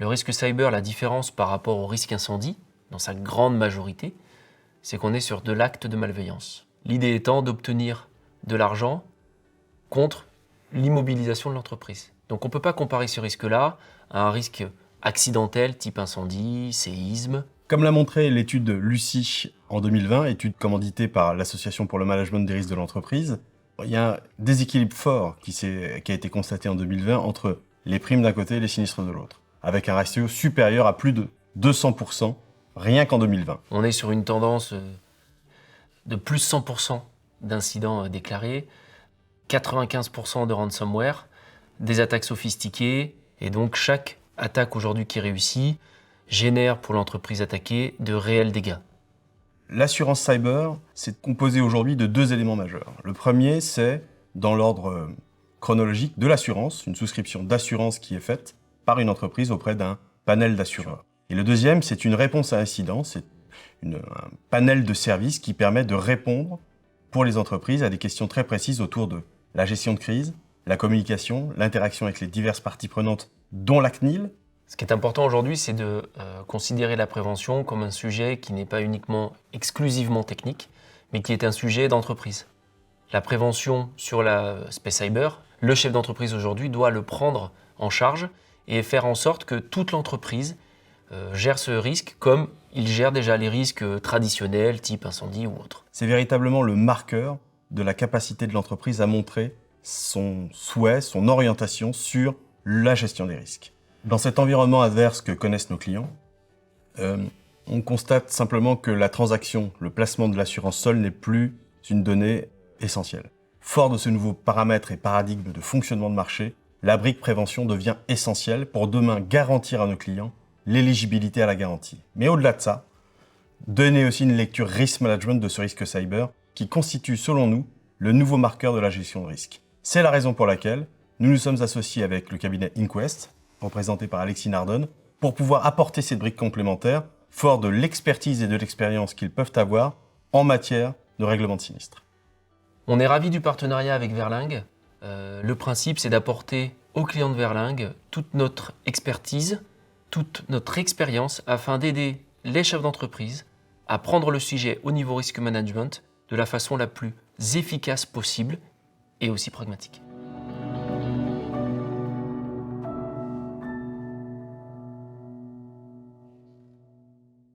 Le risque cyber, la différence par rapport au risque incendie, dans sa grande majorité, c'est qu'on est sur de l'acte de malveillance. L'idée étant d'obtenir de l'argent contre l'immobilisation de l'entreprise. Donc on ne peut pas comparer ce risque-là à un risque accidentel type incendie, séisme. Comme l'a montré l'étude Lucie en 2020, étude commanditée par l'Association pour le management des risques de l'entreprise, il y a un déséquilibre fort qui a été constaté en 2020 entre les primes d'un côté et les sinistres de l'autre, avec un ratio supérieur à plus de 200% rien qu'en 2020. On est sur une tendance de plus 100% d'incidents déclarés, 95% de ransomware, des attaques sophistiquées, et donc chaque attaque aujourd'hui qui réussit génère pour l'entreprise attaquée de réels dégâts. L'assurance cyber, c'est composé aujourd'hui de deux éléments majeurs. Le premier, c'est, dans l'ordre chronologique, de l'assurance, une souscription d'assurance qui est faite par une entreprise auprès d'un panel d'assureurs. Et le deuxième, c'est une réponse à incident, c'est un panel de services qui permet de répondre pour les entreprises à des questions très précises autour de la gestion de crise, la communication, l'interaction avec les diverses parties prenantes, dont la CNIL. Ce qui est important aujourd'hui, c'est de considérer la prévention comme un sujet qui n'est pas uniquement exclusivement technique, mais qui est un sujet d'entreprise. La prévention sur l'aspect cyber, le chef d'entreprise aujourd'hui doit le prendre en charge et faire en sorte que toute l'entreprise gère ce risque comme il gère déjà les risques traditionnels, type incendie ou autre. C'est véritablement le marqueur de la capacité de l'entreprise à montrer son souhait, son orientation sur la gestion des risques. Dans cet environnement adverse que connaissent nos clients, on constate simplement que la transaction, le placement de l'assurance seule n'est plus une donnée essentielle. Fort de ce nouveau paramètre et paradigme de fonctionnement de marché, la brique prévention devient essentielle pour demain garantir à nos clients l'éligibilité à la garantie. Mais au-delà de ça, donner aussi une lecture risk management de ce risque cyber qui constitue, selon nous, le nouveau marqueur de la gestion de risque. C'est la raison pour laquelle nous nous sommes associés avec le cabinet Inquest, représenté par Alexis Nardon, pour pouvoir apporter cette brique complémentaire, fort de l'expertise et de l'expérience qu'ils peuvent avoir en matière de règlement de sinistre. On est ravis du partenariat avec Verlingue. Le principe, c'est d'apporter aux clients de Verlingue toute notre expertise, toute notre expérience afin d'aider les chefs d'entreprise à prendre le sujet au niveau risque management de la façon la plus efficace possible et aussi pragmatique.